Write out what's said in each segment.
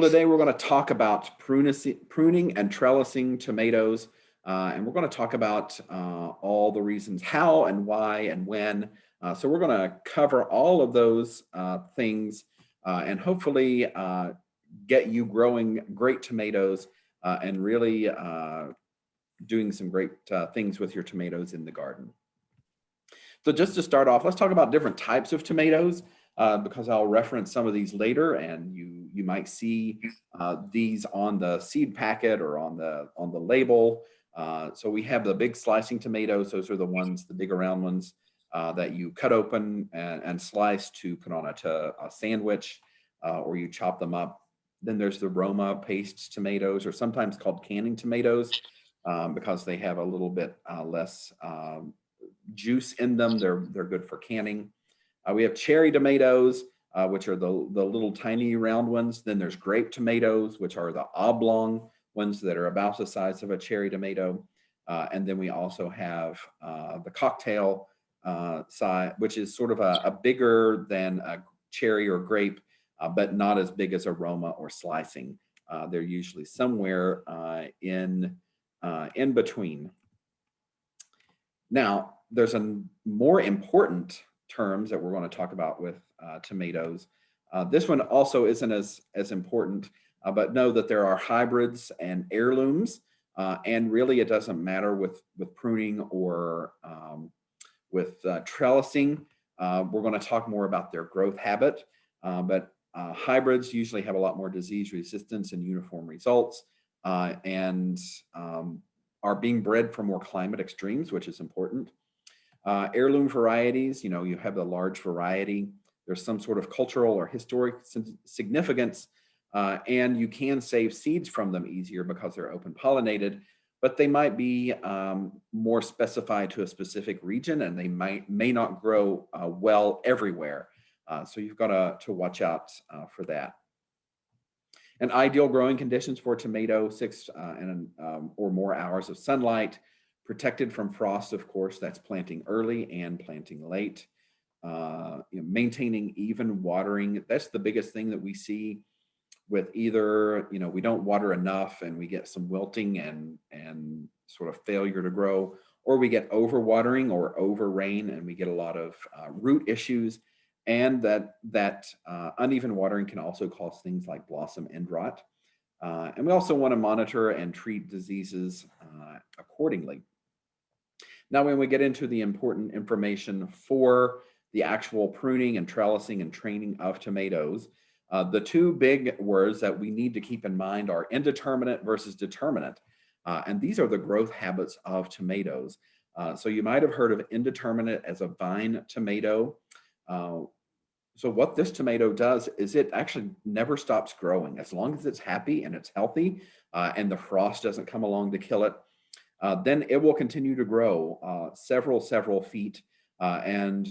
Well, today we're going to talk about pruning and trellising tomatoes, and we're going to talk about all the reasons how and why and when. So we're going to cover all of those things and hopefully get you growing great tomatoes and really doing some great things with your tomatoes in the garden. So just to start off, let's talk about different types of tomatoes. Because I'll reference some of these later, and you might see these on the seed packet or on the label. So we have the big slicing tomatoes; those are the ones, the bigger round ones that you cut open and slice to put on a sandwich, or you chop them up. Then there's the Roma paste tomatoes, or sometimes called canning tomatoes, because they have a little bit less juice in them. They're good for canning. We have cherry tomatoes, which are the little tiny round ones. Then there's grape tomatoes, which are the oblong ones that are about the size of a cherry tomato. And then we also have the cocktail size, which is sort of a bigger than a cherry or grape, but not as big as a Roma or slicing. They're usually somewhere in between. Now, there's a more important terms that we're going to talk about with tomatoes. This one also isn't as important, but know that there are hybrids and heirlooms, and really it doesn't matter with pruning or with trellising. We're going to talk more about their growth habit, but hybrids usually have a lot more disease resistance and uniform results, and are being bred for more climate extremes, which is important. Heirloom varieties, you have the large variety. There's some sort of cultural or historic significance, and you can save seeds from them easier because they're open pollinated, but they might be more specified to a specific region, and they may not grow well everywhere. So you've got to watch out for that. And ideal growing conditions for tomato, 6 or more hours of sunlight, protected from frost, of course, that's planting early and planting late. Maintaining even watering, that's the biggest thing that we see with either, we don't water enough and we get some wilting and sort of failure to grow, or we get over watering or over rain and we get a lot of root issues. And that uneven watering can also cause things like blossom end rot. And we also want to monitor and treat diseases accordingly. Now, when we get into the important information for the actual pruning and trellising and training of tomatoes, the two big words that we need to keep in mind are indeterminate versus determinate. And these are the growth habits of tomatoes. So you might have heard of indeterminate as a vine tomato. So what this tomato does is it actually never stops growing. As long as it's happy and it's healthy and the frost doesn't come along to kill it, then it will continue to grow several feet. And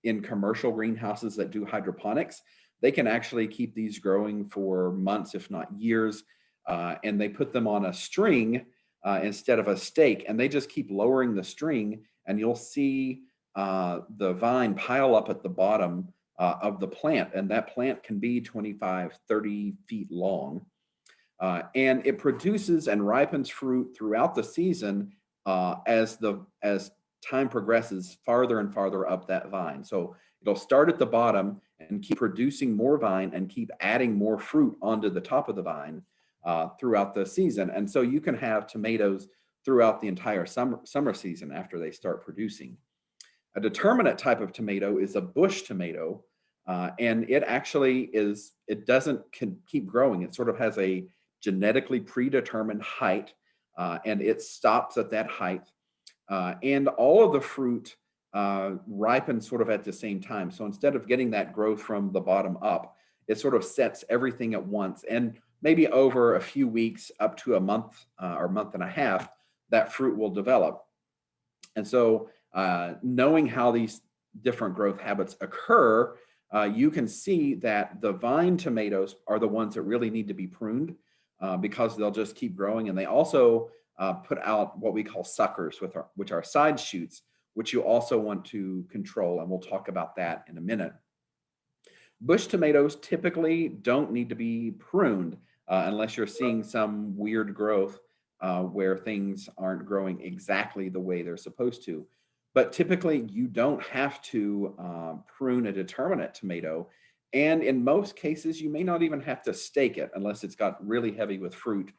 in commercial greenhouses that do hydroponics, they can actually keep these growing for months, if not years. And they put them on a string instead of a stake, and they just keep lowering the string, and you'll see the vine pile up at the bottom of the plant, and that plant can be 25, 30 feet long. And it produces and ripens fruit throughout the season as time progresses farther and farther up that vine. So it'll start at the bottom and keep producing more vine and keep adding more fruit onto the top of the vine throughout the season. And so you can have tomatoes throughout the entire summer season after they start producing. A determinate type of tomato is a bush tomato, and it actually doesn't keep growing. It sort of has a genetically predetermined height, and it stops at that height. And all of the fruit ripens sort of at the same time. So instead of getting that growth from the bottom up, it sort of sets everything at once. And maybe over a few weeks, up to a month or month and a half, that fruit will develop. And so knowing how these different growth habits occur, you can see that the vine tomatoes are the ones that really need to be pruned because they'll just keep growing. And they also put out what we call suckers, which are side shoots, which you also want to control. And we'll talk about that in a minute. Bush tomatoes typically don't need to be pruned unless you're seeing some weird growth where things aren't growing exactly the way they're supposed to. But typically, you don't have to prune a determinate tomato. And in most cases, you may not even have to stake it unless it's got really heavy with fruit.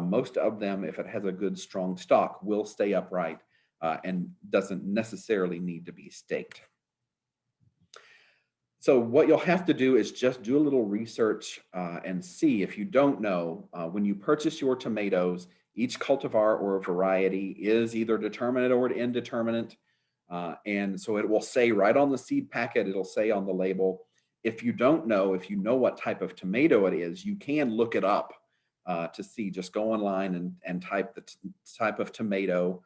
Most of them, if it has a good strong stalk, will stay upright and doesn't necessarily need to be staked. So what you'll have to do is just do a little research and see. If you don't know, when you purchase your tomatoes, each cultivar or variety is either determinate or indeterminate. And so it will say right on the seed packet, it'll say on the label. If you don't know, if you know what type of tomato it is, you can look it up to see. Just go online and type the type of tomato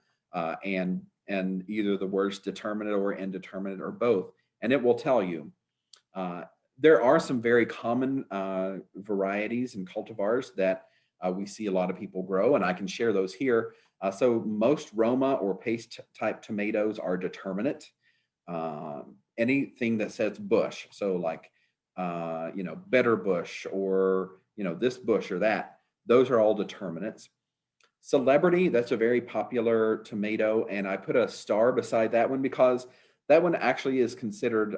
and either the words determinate or indeterminate or both, and it will tell you. There are some very common varieties and cultivars that we see a lot of people grow, and I can share those here. So most Roma or paste type tomatoes are determinate. Anything that says bush, so like, better bush or, this bush or that, those are all determinates. Celebrity, that's a very popular tomato, and I put a star beside that one because that one actually is considered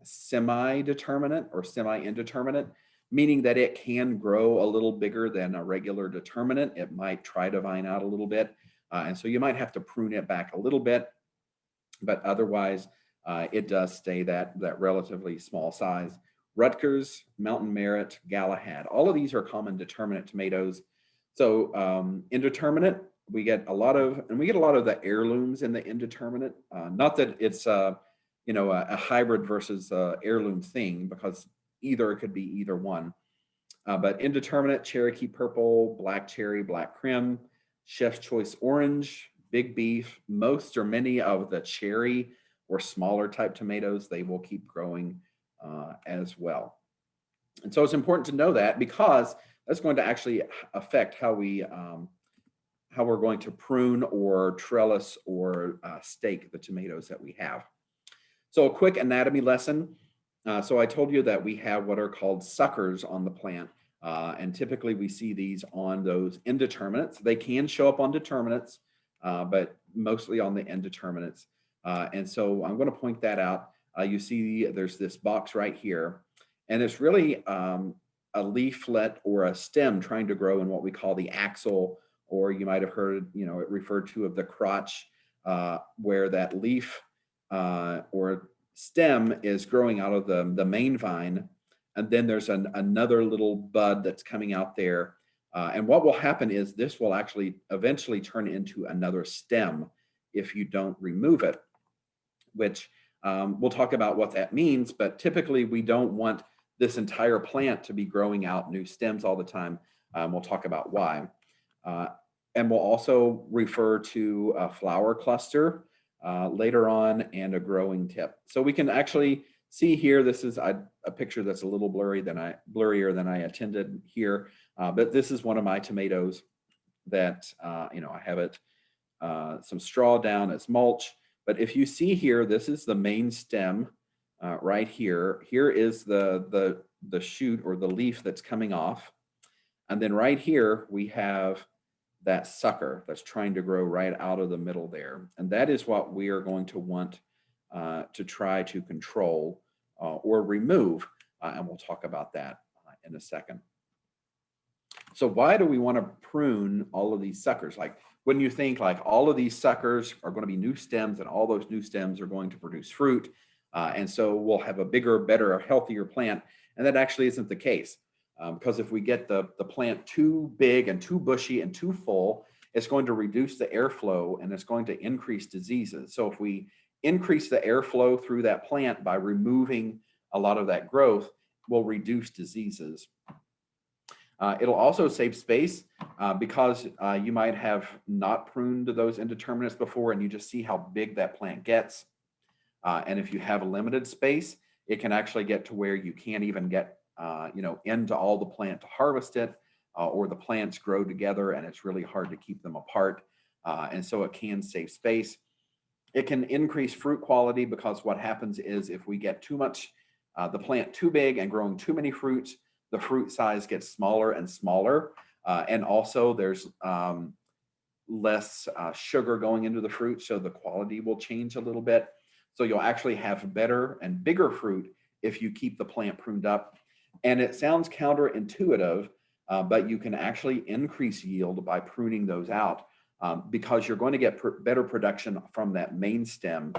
semi-determinate or semi-indeterminate, meaning that it can grow a little bigger than a regular determinate. It might try to vine out a little bit, and so you might have to prune it back a little bit, but otherwise it does stay that relatively small size. Rutgers, Mountain Merit, Galahad, all of these are common determinate tomatoes. So indeterminate, we get a lot of the heirlooms in the indeterminate. Not that it's a hybrid versus heirloom thing, because either it could be either one. But indeterminate, Cherokee purple, black cherry, black crim, chef's choice orange, big beef. Most or many of the cherry or smaller type tomatoes, they will keep growing as well. And so it's important to know that, because that's going to actually affect how we're going to prune or trellis or stake the tomatoes that we have. So a quick anatomy lesson. So I told you that we have what are called suckers on the plant, and typically we see these on those indeterminates. They can show up on determinates, but mostly on the indeterminates. And so I'm going to point that out. You see there's this box right here, and it's really a leaflet or a stem trying to grow in what we call the axil, or you might have heard, it referred to of the crotch, where that leaf or stem is growing out of the main vine, and then there's another little bud that's coming out there. And what will happen is this will actually eventually turn into another stem if you don't remove it, which we'll talk about what that means, but typically we don't want this entire plant to be growing out new stems all the time. We'll talk about why. And we'll also refer to a flower cluster later on, and a growing tip. So we can actually see here, this is a picture that's a little blurrier than I intended here, but this is one of my tomatoes that, I have it some straw down as mulch. But if you see here, this is the main stem right here. Here is the shoot or the leaf that's coming off. And then right here, we have that sucker that's trying to grow right out of the middle there. And that is what we are going to want to try to control or remove. And we'll talk about that in a second. So why do we want to prune all of these suckers? Like, when you think like all of these suckers are going to be new stems, and all those new stems are going to produce fruit, and so we'll have a bigger, better, healthier plant. And that actually isn't the case, because if we get the plant too big and too bushy and too full, it's going to reduce the airflow, and it's going to increase diseases. So if we increase the airflow through that plant by removing a lot of that growth, we'll reduce diseases. It'll also save space because you might have not pruned those indeterminates before, and you just see how big that plant gets. And if you have a limited space, it can actually get to where you can't even get into all the plant to harvest it, or the plants grow together and it's really hard to keep them apart. And so it can save space. It can increase fruit quality, because what happens is if we get too much the plant too big and growing too many fruits, the fruit size gets smaller and smaller. And also there's less sugar going into the fruit, so the quality will change a little bit. So you'll actually have better and bigger fruit if you keep the plant pruned up. And it sounds counterintuitive, but you can actually increase yield by pruning those out because you're going to get better production from that main stem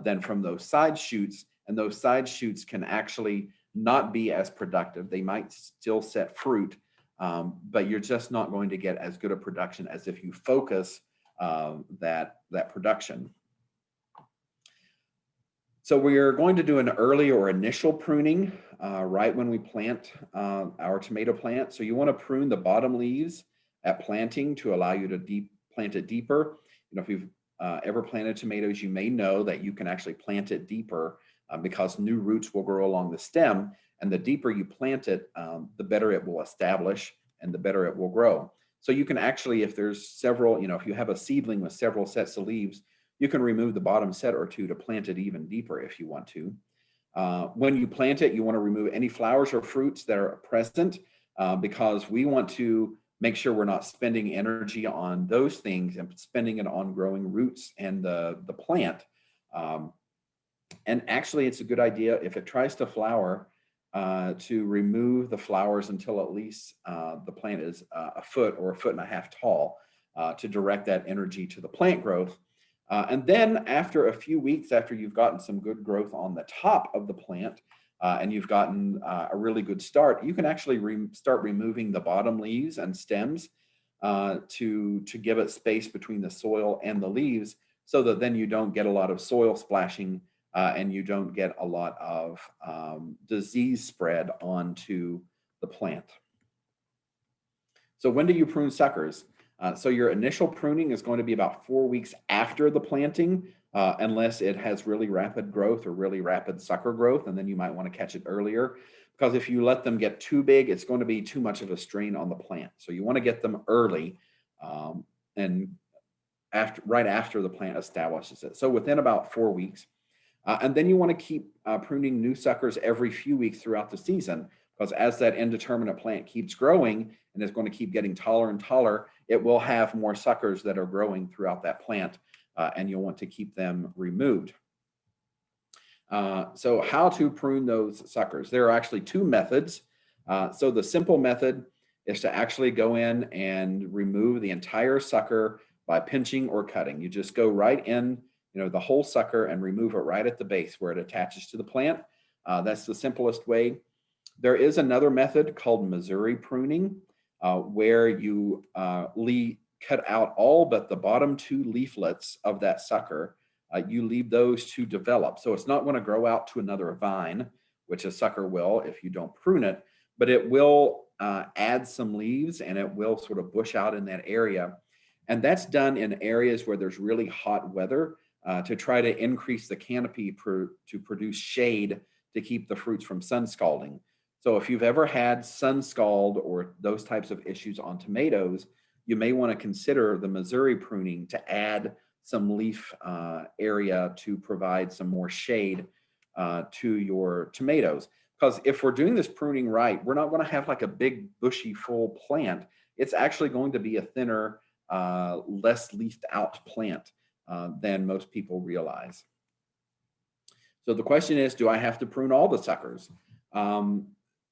than from those side shoots. And those side shoots can actually not be as productive. They might still set fruit, but you're just not going to get as good a production as if you focus that production. So we are going to do an early or initial pruning right when we plant our tomato plant. So you want to prune the bottom leaves at planting to allow you to plant it deeper. You know, if you've ever planted tomatoes, you may know that you can actually plant it deeper because new roots will grow along the stem. And the deeper you plant it, the better it will establish and the better it will grow. So you can actually, if there's several, you know, if you have a seedling with several sets of leaves, you can remove the bottom set or two to plant it even deeper if you want to. When you plant it, you want to remove any flowers or fruits that are present because we want to make sure we're not spending energy on those things and spending it on growing roots and the plant. And actually, it's a good idea if it tries to flower to remove the flowers until at least the plant is a foot or 1.5 feet tall to direct that energy to the plant growth. And then after a few weeks, after you've gotten some good growth on the top of the plant and you've gotten a really good start, you can actually start removing the bottom leaves and stems to give it space between the soil and the leaves so that then you don't get a lot of soil splashing and you don't get a lot of disease spread onto the plant. So when do you prune suckers? So your initial pruning is going to be about 4 weeks after the planting, unless it has really rapid growth or really rapid sucker growth, and then you might want to catch it earlier. Because if you let them get too big, it's going to be too much of a strain on the plant. So you want to get them early and right after the plant establishes it. So within about 4 weeks. And then you want to keep pruning new suckers every few weeks throughout the season, because as that indeterminate plant keeps growing and is going to keep getting taller and taller, it will have more suckers that are growing throughout that plant, and you'll want to keep them removed. So how to prune those suckers? There are actually 2 methods. So the simple method is to actually go in and remove the entire sucker by pinching or cutting. You just go right in, you know, the whole sucker and remove it right at the base where it attaches to the plant. That's the simplest way. There is another method called Missouri pruning, where you cut out all but the bottom 2 leaflets of that sucker. You leave those to develop. So it's not going to grow out to another vine, which a sucker will if you don't prune it, but it will add some leaves and it will sort of bush out in that area. And that's done in areas where there's really hot weather to try to increase the canopy to produce shade to keep the fruits from sun scalding. So if you've ever had sun scald or those types of issues on tomatoes, you may want to consider the Missouri pruning to add some leaf area to provide some more shade to your tomatoes. Because if we're doing this pruning right, we're not going to have like a big bushy full plant. It's actually going to be a thinner, less leafed out plant than most people realize. So the question is, do I have to prune all the suckers?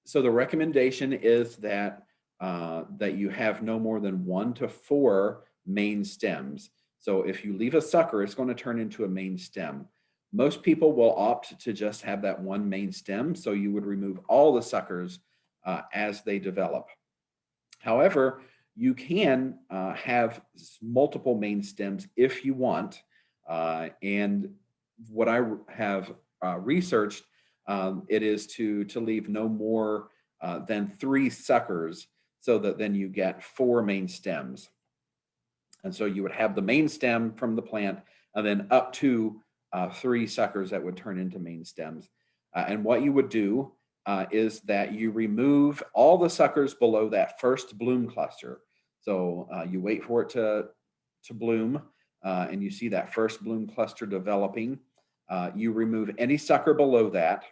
So the recommendation is that that you have no more than 1 to 4 main stems. So if you leave a sucker, it's going to turn into a main stem. Most people will opt to just have that one main stem. So you would remove all the suckers as they develop. However, you can have multiple main stems if you want. And what I have researched, it is to leave no more than 3 suckers so that then you get 4 main stems. And so you would have the main stem from the plant and then up to 3 suckers that would turn into main stems. And what you would do is that you remove all the suckers below that first bloom cluster. So you wait for it to bloom and you see that first bloom cluster developing. You remove any sucker below that.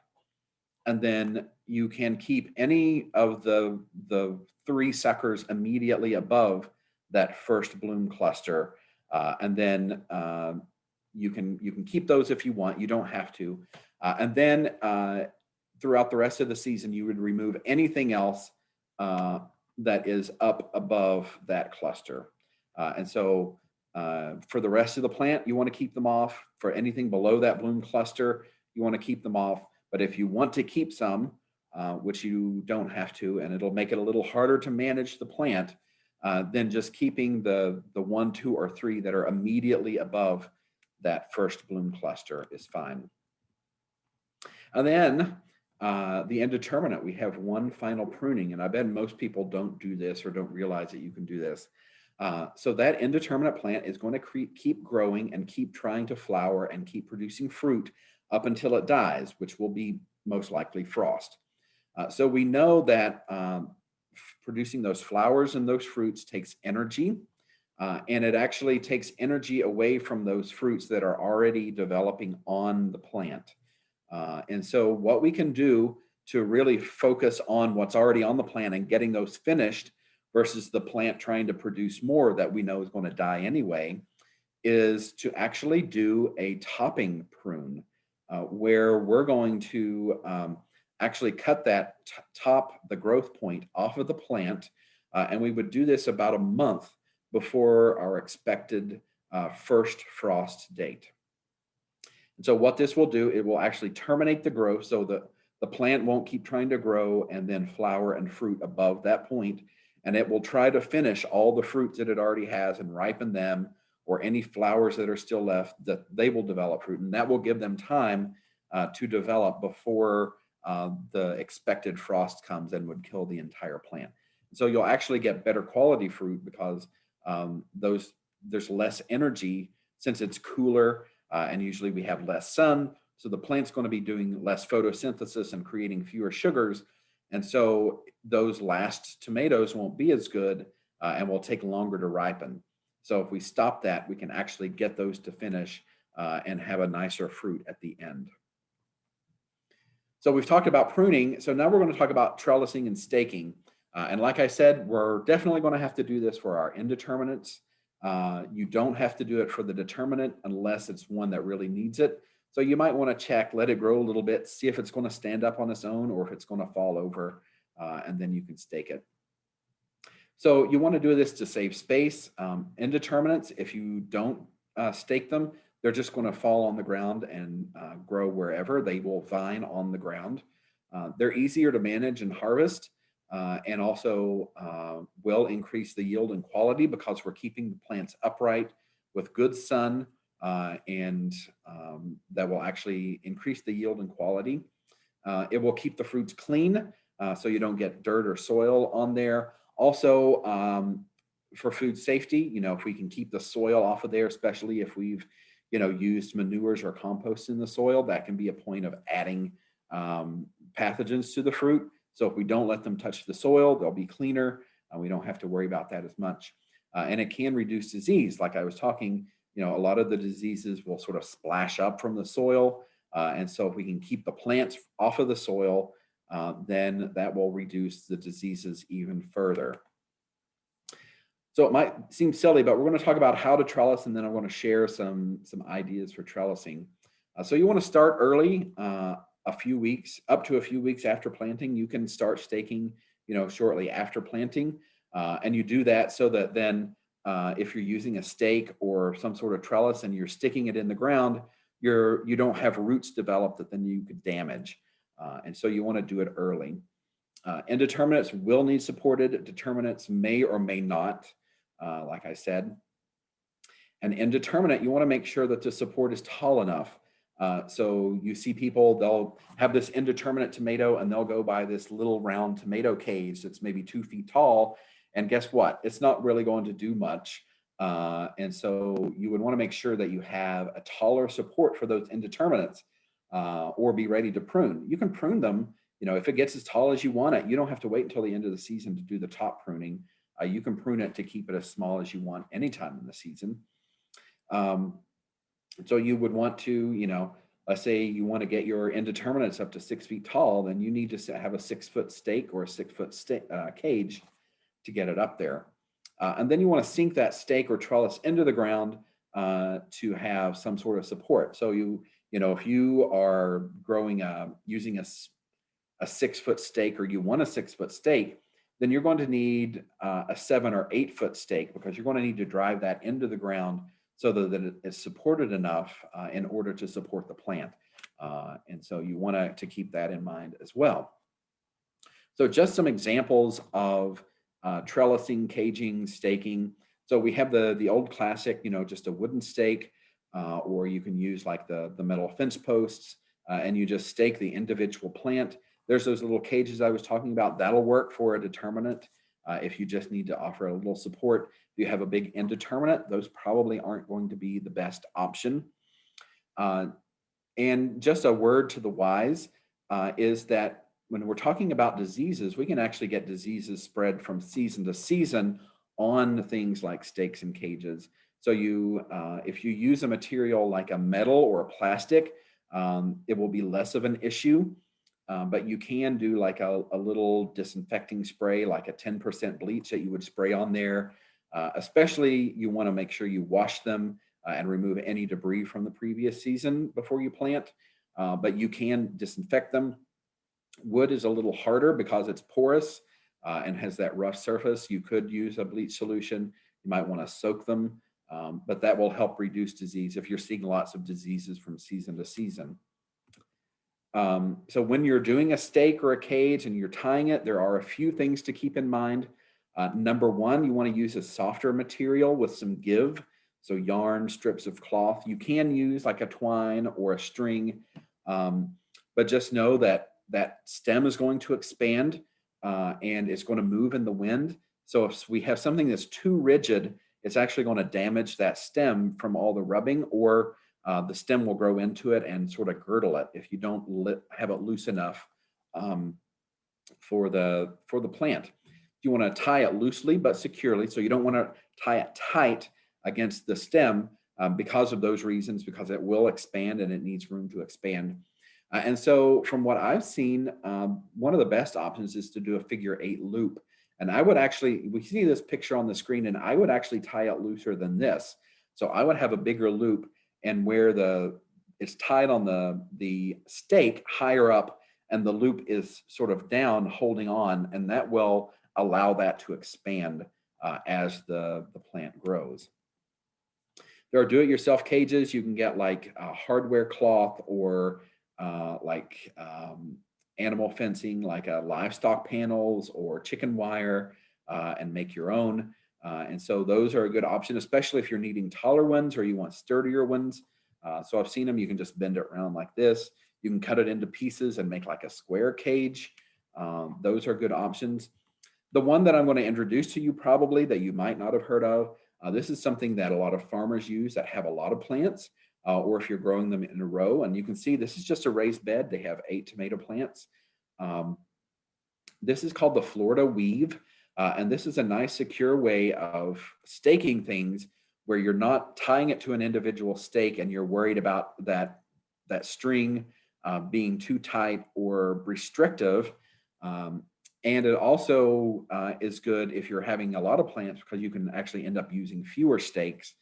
and then you can keep any of the 3 suckers immediately above that first bloom cluster, and then you can keep those if you want. You don't have to. And then throughout the rest of the season, you would remove anything else that is up above that cluster. And so for the rest of the plant, you want to keep them off. For anything below that bloom cluster, you want to keep them off. But if you want to keep some, which you don't have to, and it'll make it a little harder to manage the plant, then just keeping the 1, 2, or 3 that are immediately above that first bloom cluster is fine. And then the indeterminate, we have one final pruning, and I bet most people don't do this or don't realize that you can do this. So that indeterminate plant is going to keep growing and keep trying to flower and keep producing fruit up until it dies, which will be most likely frost. So we know that producing those flowers and those fruits takes energy, and it actually takes energy away from those fruits that are already developing on the plant. And so what we can do to really focus on what's already on the plant and getting those finished versus the plant trying to produce more that we know is going to die anyway, is to actually do a topping prune, where we're going to actually cut that the growth point off of the plant. And we would do this about a month before our expected first frost date. And so what this will do, it will actually terminate the growth so that the plant won't keep trying to grow and then flower and fruit above that point. And it will try to finish all the fruits that it already has and ripen them, or any flowers that are still left, that they will develop fruit. And that will give them time to develop before the expected frost comes and would kill the entire plant. So you'll actually get better quality fruit because there's less energy since it's cooler, and usually we have less sun. So the plant's going to be doing less photosynthesis and creating fewer sugars. And so those last tomatoes won't be as good and will take longer to ripen. So if we stop that, we can actually get those to finish and have a nicer fruit at the end. So we've talked about pruning. So now we're going to talk about trellising and staking. And like I said, we're definitely going to have to do this for our indeterminates. You don't have to do it for the determinate unless it's one that really needs it. So you might want to check, let it grow a little bit, see if it's going to stand up on its own or if it's going to fall over, and then you can stake it. So you want to do this to save space. Indeterminates, if you don't stake them, they're just going to fall on the ground and grow wherever. They will vine on the ground. They're easier to manage and harvest, and also will increase the yield and quality because we're keeping the plants upright with good sun, and that will actually increase the yield and quality. It will keep the fruits clean, so you don't get dirt or soil on there. Also, for food safety, if we can keep the soil off of there, especially if we've, used manures or compost in the soil, that can be a point of adding pathogens to the fruit. So if we don't let them touch the soil, they'll be cleaner. We don't have to worry about that as much. And it can reduce disease. Like I was talking, a lot of the diseases will sort of splash up from the soil. And so if we can keep the plants off of the soil, then that will reduce the diseases even further. So it might seem silly, but we're going to talk about how to trellis, and then I want to share some ideas for trellising. So you want to start early, up to a few weeks after planting. You can start staking, shortly after planting, and you do that so that then if you're using a stake or some sort of trellis and you're sticking it in the ground, you don't have roots develop that then you could damage. And so you want to do it early. Indeterminates will need supported. Determinates may or may not, like I said. And indeterminate, you want to make sure that the support is tall enough. So you see people, they'll have this indeterminate tomato and they'll go buy this little round tomato cage that's maybe 2 feet tall. And guess what? It's not really going to do much. And so you would want to make sure that you have a taller support for those indeterminates, or be ready to prune. You can prune them, if it gets as tall as you want it. You don't have to wait until the end of the season to do the top pruning. You can prune it to keep it as small as you want anytime in the season. So you would want to, let's say you want to get your indeterminates up to 6 feet tall, then you need to have a 6-foot stake or a 6-foot cage to get it up there. And then you want to sink that stake or trellis into the ground to have some sort of support. So if you are growing using a 6-foot stake, or you want a 6-foot stake, then you're going to need a 7 or 8-foot stake, because you're going to need to drive that into the ground so that it is supported enough in order to support the plant. And so you want to keep that in mind as well. So just some examples of trellising, caging, staking. So we have the old classic, just a wooden stake, or you can use like the metal fence posts, and you just stake the individual plant. There's those little cages I was talking about. That'll work for a determinate if you just need to offer a little support. If you have a big indeterminate, those probably aren't going to be the best option. And just a word to the wise is that when we're talking about diseases, we can actually get diseases spread from season to season on things like stakes and cages. So if you use a material like a metal or a plastic, it will be less of an issue. But you can do like a little disinfecting spray, like a 10% bleach that you would spray on there. Especially you want to make sure you wash them and remove any debris from the previous season before you plant. But you can disinfect them. Wood is a little harder because it's porous and has that rough surface. You could use a bleach solution. You might want to soak them, but that will help reduce disease if you're seeing lots of diseases from season to season. So when you're doing a stake or a cage and you're tying it, there are a few things to keep in mind. Number one, you want to use a softer material with some give. So yarn, strips of cloth. You can use like a twine or a string, but just know that that stem is going to expand and it's going to move in the wind. So if we have something that's too rigid, it's actually going to damage that stem from all the rubbing, or the stem will grow into it and sort of girdle it if you don't have it loose enough for the plant. You want to tie it loosely but securely. So you don't want to tie it tight against the stem because of those reasons, because it will expand and it needs room to expand. And so from what I've seen, one of the best options is to do a figure 8 loop. And I would actually, we see this picture on the screen, and I would actually tie it looser than this. So I would have a bigger loop, and where it's tied on the stake higher up, and the loop is sort of down holding on, and that will allow that to expand as the plant grows. There are do-it-yourself cages. You can get like hardware cloth or animal fencing, like livestock panels or chicken wire, and make your own. And so those are a good option, especially if you're needing taller ones or you want sturdier ones. So I've seen them. You can just bend it around like this. You can cut it into pieces and make like a square cage. Those are good options. The one that I'm going to introduce to you probably that you might not have heard of, this is something that a lot of farmers use that have a lot of plants, or if you're growing them in a row. And you can see this is just a raised bed. They have 8 tomato plants. This is called the Florida weave. And this is a nice secure way of staking things where you're not tying it to an individual stake and you're worried about that string being too tight or restrictive. And it also is good if you're having a lot of plants, because you can actually end up using fewer stakes,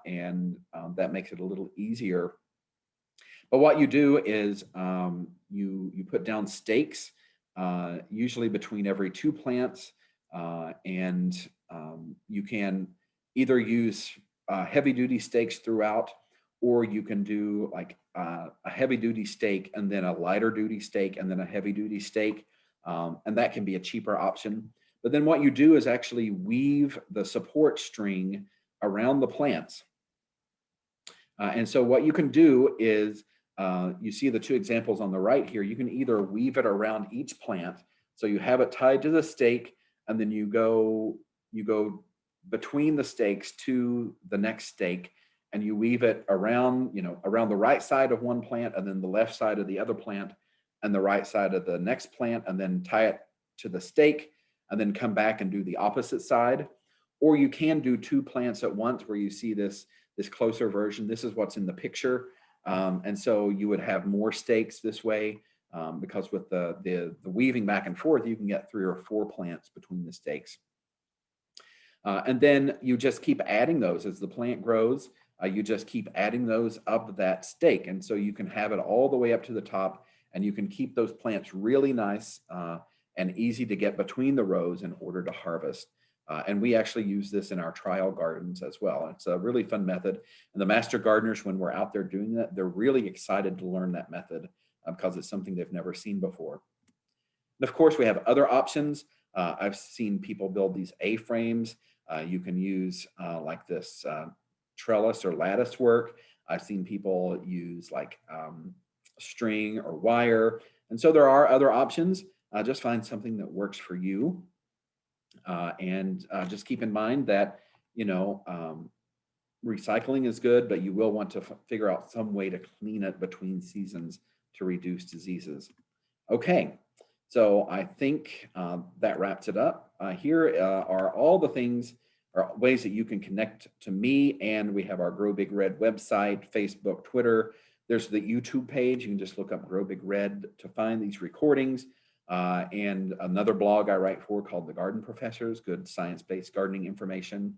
and that makes it a little easier. But what you do is you put down stakes, usually between every 2 plants, and you can either use heavy-duty stakes throughout, or you can do like a heavy-duty stake and then a lighter-duty stake and then a heavy-duty stake. And that can be a cheaper option. But then what you do is actually weave the support string around the plants. And so what you can do is, you see the 2 examples on the right here. You can either weave it around each plant. So you have it tied to the stake, and then you go between the stakes to the next stake, and you weave it around, around the right side of one plant, and then the left side of the other plant, and the right side of the next plant, and then tie it to the stake, and then come back and do the opposite side. Or you can do 2 plants at once, where you see this closer version. This is what's in the picture. And so you would have more stakes this way, because with the weaving back and forth, you can get 3 or 4 plants between the stakes. And then you just keep adding those as the plant grows. You just keep adding those up that stake. And so you can have it all the way up to the top, and you can keep those plants really nice and easy to get between the rows in order to harvest. And we actually use this in our trial gardens as well. It's a really fun method. And the master gardeners, when we're out there doing that, they're really excited to learn that method because it's something they've never seen before. And of course, we have other options. I've seen people build these A-frames. You can use like this trellis or lattice work. I've seen people use like string or wire. And so there are other options. Just find something that works for you. And just keep in mind that, you know, recycling is good, but you will want to figure out some way to clean it between seasons to reduce diseases. Okay, so I think that wraps it up. Here are all the things or ways that you can connect to me, and we have our GROBigRed website, Facebook, Twitter. There's the YouTube page. You can just look up GROBigRed to find these recordings. And another blog I write for called The Garden Professors, good science-based gardening information.